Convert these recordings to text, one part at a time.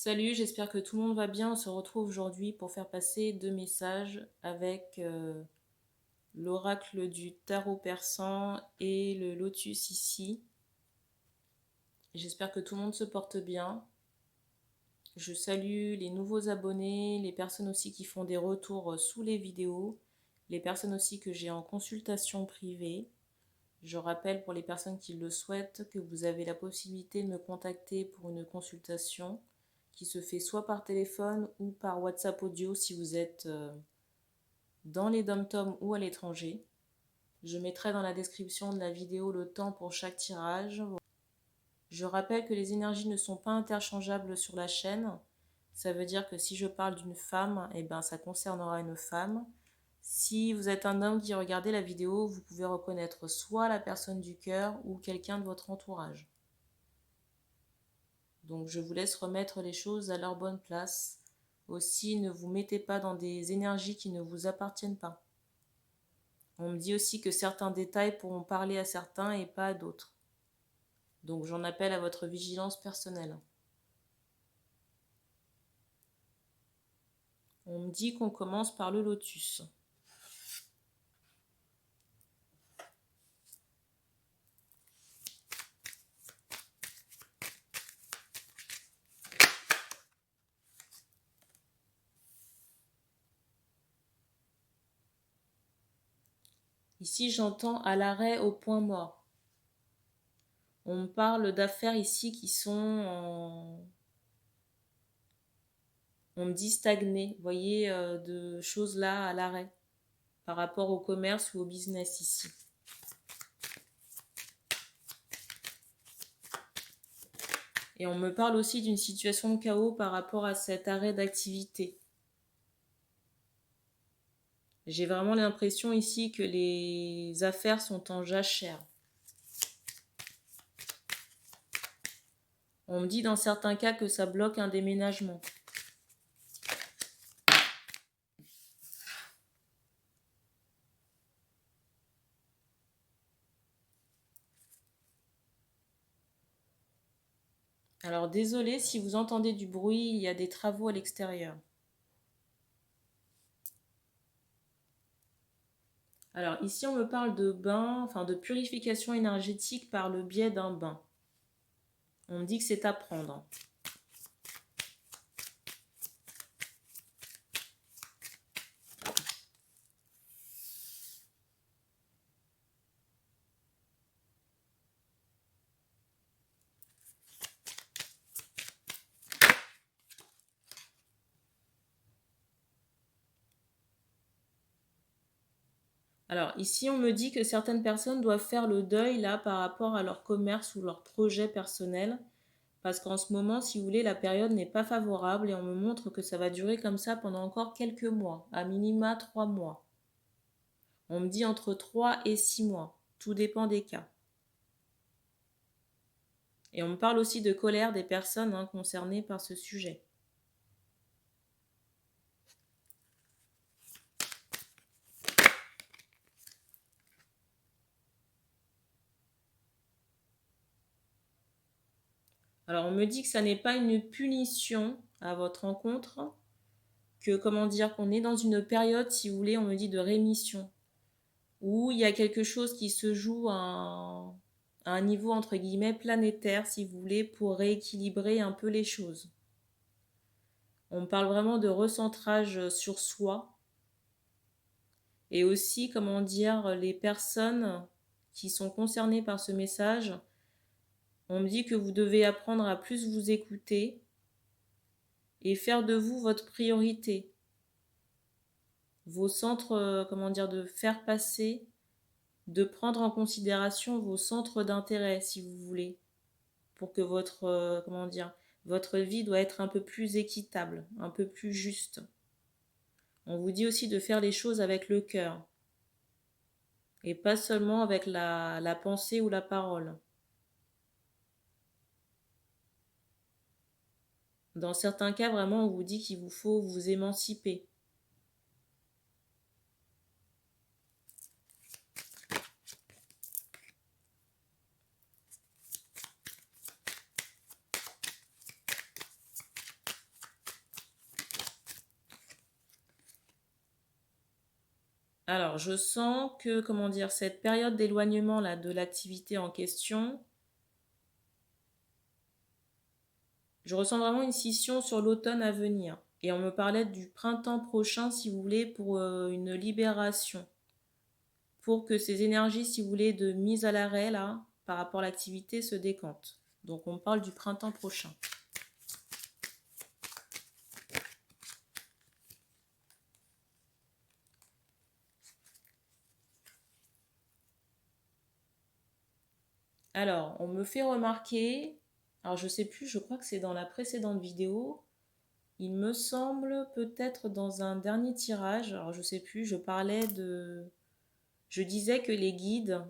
Salut, j'espère que tout le monde va bien. On se retrouve aujourd'hui pour faire passer deux messages avec l'oracle du tarot persan et le lotus ici. J'espère que tout le monde se porte bien. Je salue les nouveaux abonnés, les personnes aussi qui font des retours sous les vidéos, les personnes aussi que j'ai en consultation privée. Je rappelle pour les personnes qui le souhaitent que vous avez la possibilité de me contacter pour une consultation qui se fait soit par téléphone ou par WhatsApp audio si vous êtes dans les dom-toms ou à l'étranger. Je mettrai dans la description de la vidéo le temps pour chaque tirage. Je rappelle que les énergies ne sont pas interchangeables sur la chaîne. Ça veut dire que si je parle d'une femme, eh ben, ça concernera une femme. Si vous êtes un homme qui regardez la vidéo, vous pouvez reconnaître soit la personne du cœur ou quelqu'un de votre entourage. Donc je vous laisse remettre les choses à leur bonne place. Aussi, ne vous mettez pas dans des énergies qui ne vous appartiennent pas. On me dit aussi que certains détails pourront parler à certains et pas à d'autres. Donc j'en appelle à votre vigilance personnelle. On me dit qu'on commence par le lotus. Ici, j'entends à l'arrêt au point mort. On me parle d'affaires ici qui sont on me dit stagnées, vous voyez, de choses là à l'arrêt par rapport au commerce ou au business ici. Et on me parle aussi d'une situation de chaos par rapport à cet arrêt d'activité. J'ai vraiment l'impression ici que les affaires sont en jachère. On me dit dans certains cas que ça bloque un déménagement. Alors désolé si vous entendez du bruit, il y a des travaux à l'extérieur. Alors ici on me parle de bain, enfin de purification énergétique par le biais d'un bain. On me dit que c'est à prendre. Alors ici on me dit que certaines personnes doivent faire le deuil là par rapport à leur commerce ou leur projet personnel. Parce qu'en ce moment, si vous voulez, la période n'est pas favorable et on me montre que ça va durer comme ça pendant encore quelques mois, à minima 3 mois. On me dit entre 3 et 6 mois, tout dépend des cas. Et on me parle aussi de colère des personnes concernées par ce sujet. Alors on me dit que ça n'est pas une punition à votre rencontre, que comment dire, qu'on est dans une période, si vous voulez, on me dit de rémission, où il y a quelque chose qui se joue à un niveau entre guillemets planétaire, si vous voulez, pour rééquilibrer un peu les choses. On me parle vraiment de recentrage sur soi. Et aussi, comment dire, les personnes qui sont concernées par ce message, on me dit que vous devez apprendre à plus vous écouter et faire de vous votre priorité. Vos centres, comment dire, de faire passer, de prendre en considération vos centres d'intérêt, si vous voulez, pour que votre, comment dire, votre vie doit être un peu plus équitable, un peu plus juste. On vous dit aussi de faire les choses avec le cœur et pas seulement avec la pensée ou la parole. Dans certains cas, vraiment, on vous dit qu'il vous faut vous émanciper. Alors, je sens que, comment dire, cette période d'éloignement là de l'activité en question, je ressens vraiment une scission sur l'automne à venir. Et on me parlait du printemps prochain, si vous voulez, pour une libération. Pour que ces énergies, si vous voulez, de mise à l'arrêt, là, par rapport à l'activité, se décantent. Donc, on parle du printemps prochain. Alors, on me fait remarquer, alors je sais plus, je crois que c'est dans la précédente vidéo, il me semble peut-être dans un dernier tirage, alors je sais plus, je disais que les guides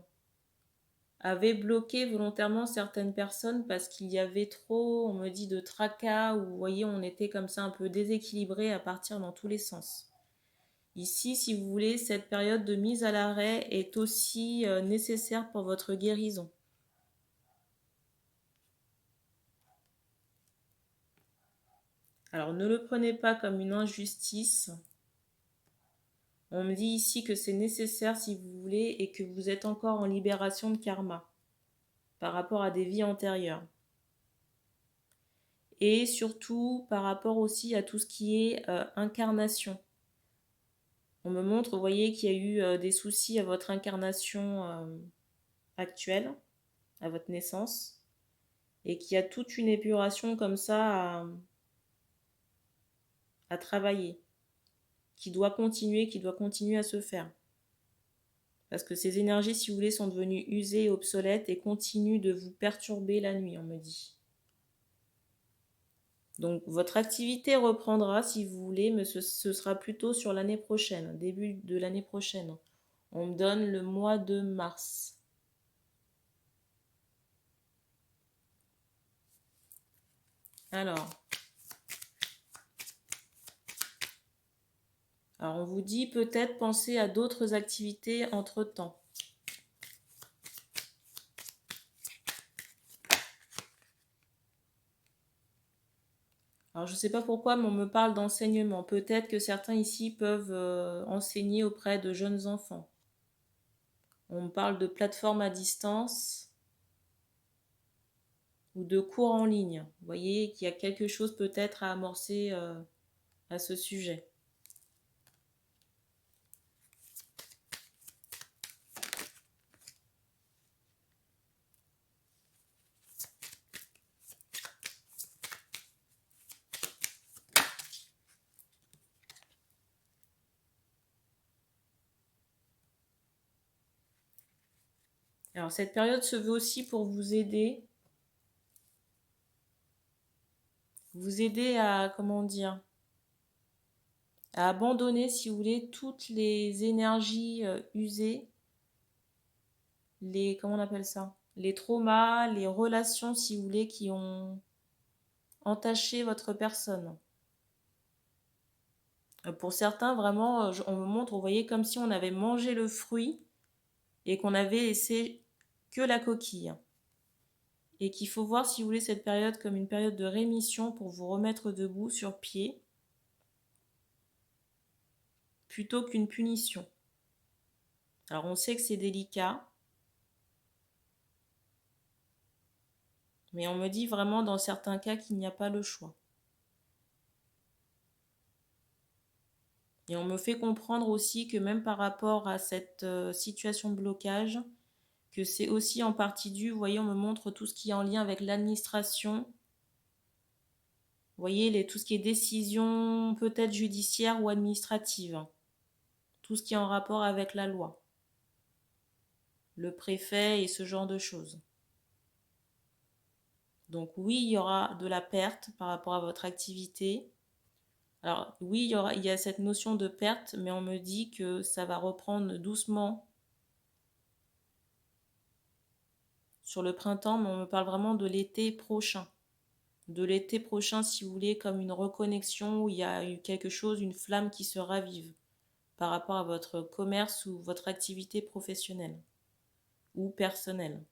avaient bloqué volontairement certaines personnes parce qu'il y avait trop, on me dit, de tracas, ou vous voyez, on était comme ça un peu déséquilibré à partir dans tous les sens. Ici, si vous voulez, cette période de mise à l'arrêt est aussi nécessaire pour votre guérison. Alors, ne le prenez pas comme une injustice. On me dit ici que c'est nécessaire si vous voulez et que vous êtes encore en libération de karma par rapport à des vies antérieures. Et surtout par rapport aussi à tout ce qui est incarnation. On me montre, vous voyez, qu'il y a eu des soucis à votre incarnation actuelle, à votre naissance, et qu'il y a toute une épuration comme ça à travailler, qui doit continuer à se faire. Parce que ces énergies, si vous voulez, sont devenues usées et obsolètes et continuent de vous perturber la nuit, on me dit. Donc votre activité reprendra si vous voulez, mais ce sera plutôt sur l'année prochaine, début de l'année prochaine. On me donne le mois de mars. Alors on vous dit peut-être penser à d'autres activités entre-temps. Alors je ne sais pas pourquoi, mais on me parle d'enseignement. Peut-être que certains ici peuvent enseigner auprès de jeunes enfants. On me parle de plateforme à distance ou de cours en ligne. Vous voyez qu'il y a quelque chose peut-être à amorcer à ce sujet. Alors cette période se veut aussi pour vous aider à, comment dire, à abandonner, si vous voulez, toutes les énergies usées, comment on appelle ça, les traumas, les relations, si vous voulez, qui ont entaché votre personne. Pour certains, vraiment, on me montre, vous voyez, comme si on avait mangé le fruit et qu'on avait laissé que la coquille. Et qu'il faut voir, si vous voulez, cette période comme une période de rémission pour vous remettre debout sur pied, plutôt qu'une punition. Alors on sait que c'est délicat, mais on me dit vraiment dans certains cas qu'il n'y a pas le choix. Et on me fait comprendre aussi que même par rapport à cette situation de blocage, que c'est aussi en partie dû, vous voyez, on me montre tout ce qui est en lien avec l'administration. Vous voyez, tout ce qui est décision peut-être judiciaire ou administrative. Tout ce qui est en rapport avec la loi. Le préfet et ce genre de choses. Donc oui, il y aura de la perte par rapport à votre activité. Alors oui, il y a cette notion de perte, mais on me dit que ça va reprendre doucement sur le printemps, mais on me parle vraiment de l'été prochain. De l'été prochain, si vous voulez, comme une reconnexion où il y a eu quelque chose, une flamme qui se ravive par rapport à votre commerce ou votre activité professionnelle ou personnelle.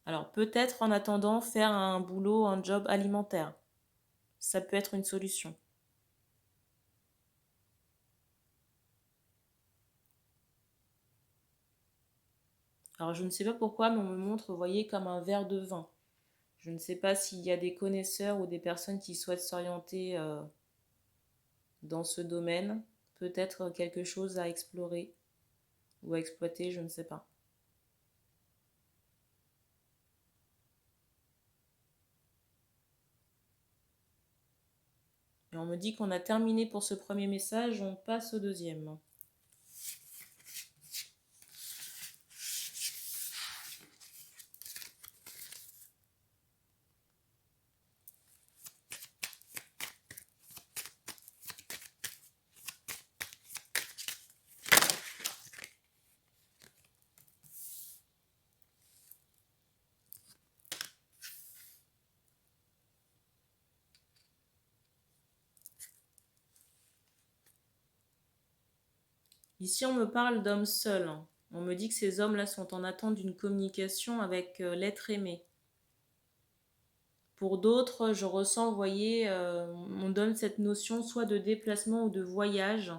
Alors peut-être en attendant faire un boulot, un job alimentaire. Ça peut être une solution. Alors je ne sais pas pourquoi, mais on me montre, vous voyez, comme un verre de vin. Je ne sais pas s'il y a des connaisseurs ou des personnes qui souhaitent s'orienter dans ce domaine. Peut-être quelque chose à explorer ou à exploiter, je ne sais pas. Et on me dit qu'on a terminé pour ce premier message, on passe au deuxième. Ici, on me parle d'hommes seuls. On me dit que ces hommes-là sont en attente d'une communication avec l'être aimé. Pour d'autres, je ressens, vous voyez, on donne cette notion soit de déplacement ou de voyage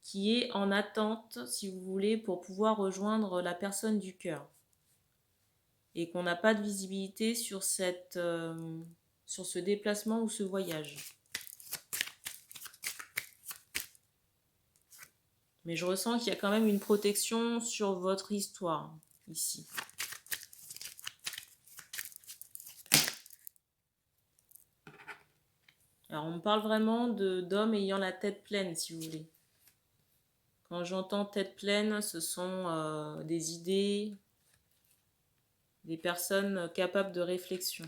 qui est en attente, si vous voulez, pour pouvoir rejoindre la personne du cœur. Et qu'on n'a pas de visibilité sur ce déplacement ou ce voyage. Mais je ressens qu'il y a quand même une protection sur votre histoire, ici. Alors, on me parle vraiment d'hommes ayant la tête pleine, si vous voulez. Quand j'entends tête pleine, ce sont des idées, des personnes capables de réflexion.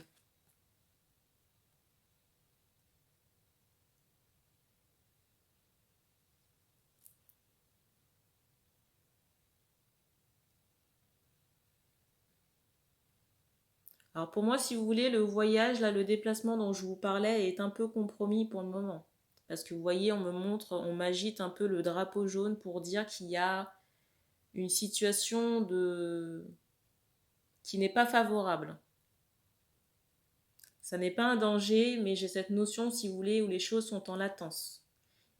Alors pour moi, si vous voulez, le voyage, là, le déplacement dont je vous parlais est un peu compromis pour le moment. Parce que vous voyez, on me montre, on m'agite un peu le drapeau jaune pour dire qu'il y a une situation qui n'est pas favorable. Ça n'est pas un danger, mais j'ai cette notion, si vous voulez, où les choses sont en latence.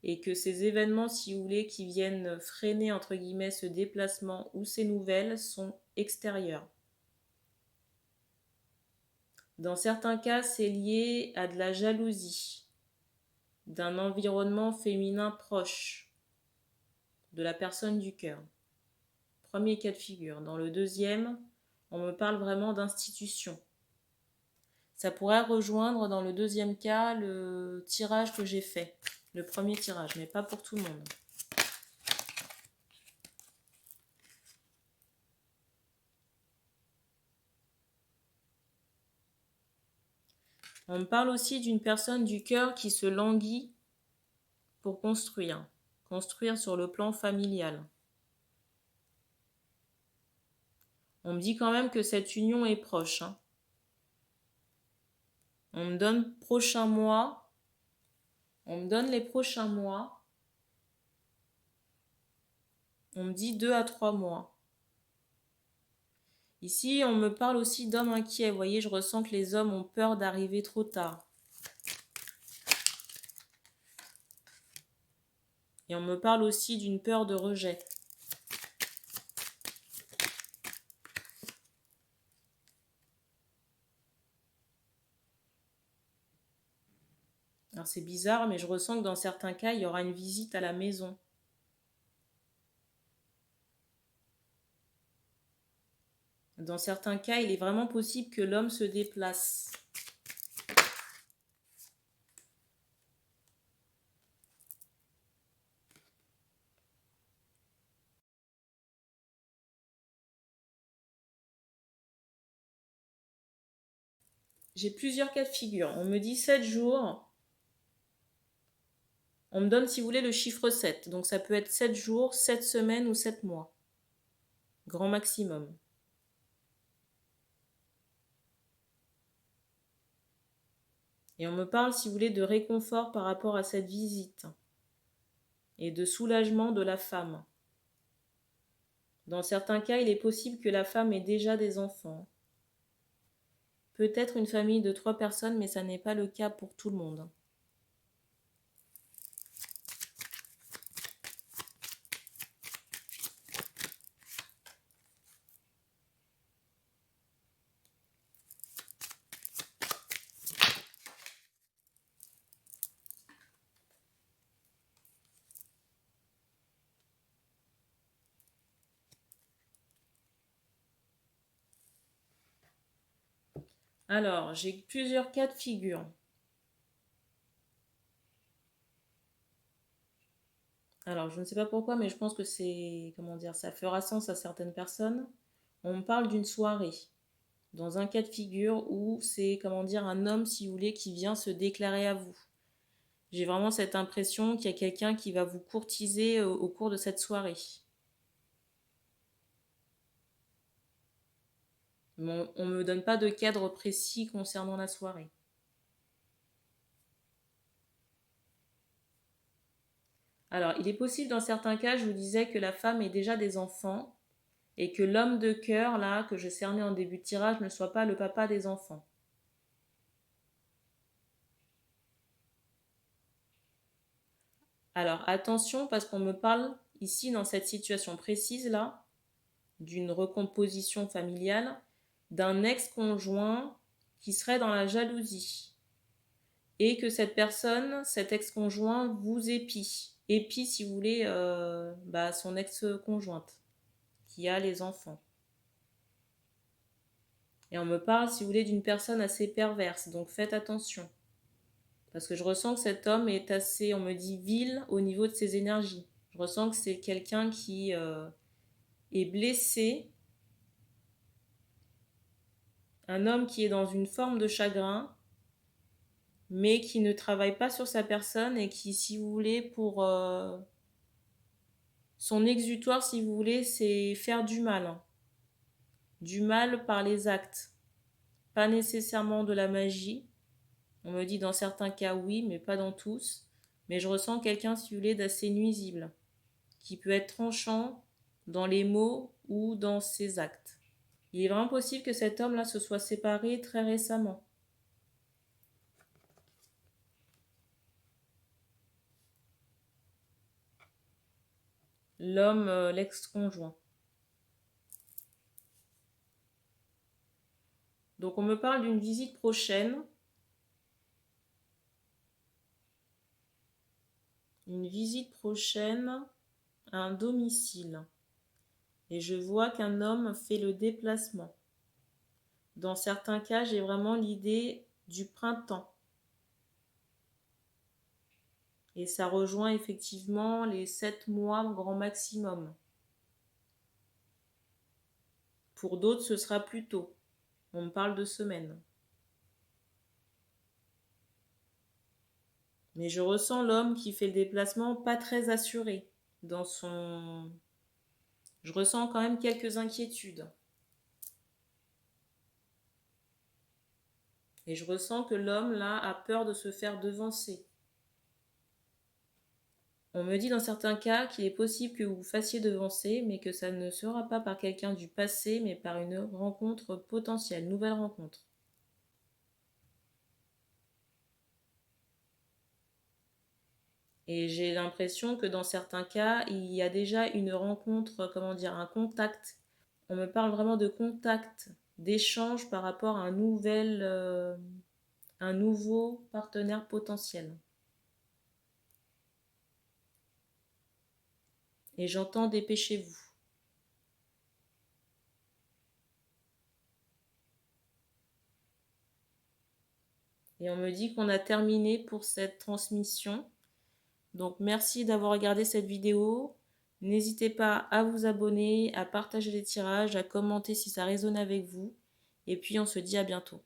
Et que ces événements, si vous voulez, qui viennent freiner, entre guillemets, ce déplacement ou ces nouvelles sont extérieurs. Dans certains cas, c'est lié à de la jalousie, d'un environnement féminin proche, de la personne du cœur. Premier cas de figure. Dans le deuxième, on me parle vraiment d'institution. Ça pourrait rejoindre dans le deuxième cas le tirage que j'ai fait, le premier tirage, mais pas pour tout le monde. On me parle aussi d'une personne du cœur qui se languit pour construire sur le plan familial. On me dit quand même que cette union est proche. On me donne prochain mois. On me donne les prochains mois. On me dit 2 à 3 mois. Ici, on me parle aussi d'hommes inquiets. Vous voyez, je ressens que les hommes ont peur d'arriver trop tard. Et on me parle aussi d'une peur de rejet. Alors c'est bizarre, mais je ressens que dans certains cas, il y aura une visite à la maison. Dans certains cas, il est vraiment possible que l'homme se déplace. J'ai plusieurs cas de figure. On me dit 7 jours. On me donne, si vous voulez, le chiffre 7. Donc ça peut être 7 jours, 7 semaines ou 7 mois. Grand maximum. Et on me parle, si vous voulez, de réconfort par rapport à cette visite. Et de soulagement de la femme. Dans certains cas, il est possible que la femme ait déjà des enfants. Peut-être une famille de 3 personnes, mais ça n'est pas le cas pour tout le monde. Alors, j'ai plusieurs cas de figure. Alors, je ne sais pas pourquoi, mais je pense que c'est, comment dire, ça fera sens à certaines personnes. On me parle d'une soirée, dans un cas de figure où c'est, comment dire, un homme, si vous voulez, qui vient se déclarer à vous. J'ai vraiment cette impression qu'il y a quelqu'un qui va vous courtiser au cours de cette soirée. Bon, on ne me donne pas de cadre précis concernant la soirée. Alors, il est possible dans certains cas, je vous disais, que la femme ait déjà des enfants et que l'homme de cœur, là, que je cernais en début de tirage, ne soit pas le papa des enfants. Alors, attention, parce qu'on me parle ici, dans cette situation précise-là, d'une recomposition familiale, d'un ex-conjoint qui serait dans la jalousie. Et que cette personne, cet ex-conjoint, vous épie. Épie, si vous voulez, son ex-conjointe, qui a les enfants. Et on me parle, si vous voulez, d'une personne assez perverse, donc faites attention. Parce que je ressens que cet homme est assez, on me dit, vil au niveau de ses énergies. Je ressens que c'est quelqu'un qui est blessé, un homme qui est dans une forme de chagrin, mais qui ne travaille pas sur sa personne et qui, si vous voulez, pour son exutoire, si vous voulez, c'est faire du mal. Du mal par les actes, pas nécessairement de la magie. On me dit dans certains cas oui, mais pas dans tous. Mais je ressens quelqu'un, si vous voulez, d'assez nuisible, qui peut être tranchant dans les mots ou dans ses actes. Il est vraiment possible que cet homme-là se soit séparé très récemment. L'homme, l'ex-conjoint. Donc on me parle d'une visite prochaine. Une visite prochaine à un domicile. Et je vois qu'un homme fait le déplacement. Dans certains cas, j'ai vraiment l'idée du printemps. Et ça rejoint effectivement les 7 mois grand maximum. Pour d'autres, ce sera plus tôt. On me parle de semaines. Mais je ressens l'homme qui fait le déplacement pas très assuré dans son... Je ressens quand même quelques inquiétudes. Et je ressens que l'homme, là, a peur de se faire devancer. On me dit dans certains cas qu'il est possible que vous vous fassiez devancer, mais que ça ne sera pas par quelqu'un du passé, mais par une rencontre potentielle, nouvelle rencontre. Et j'ai l'impression que dans certains cas, il y a déjà une rencontre, comment dire, un contact. On me parle vraiment de contact, d'échange par rapport à un nouveau partenaire potentiel. Et j'entends dépêchez-vous. Et on me dit qu'on a terminé pour cette transmission. Donc merci d'avoir regardé cette vidéo. N'hésitez pas à vous abonner, à partager les tirages, à commenter si ça résonne avec vous. Et puis on se dit à bientôt.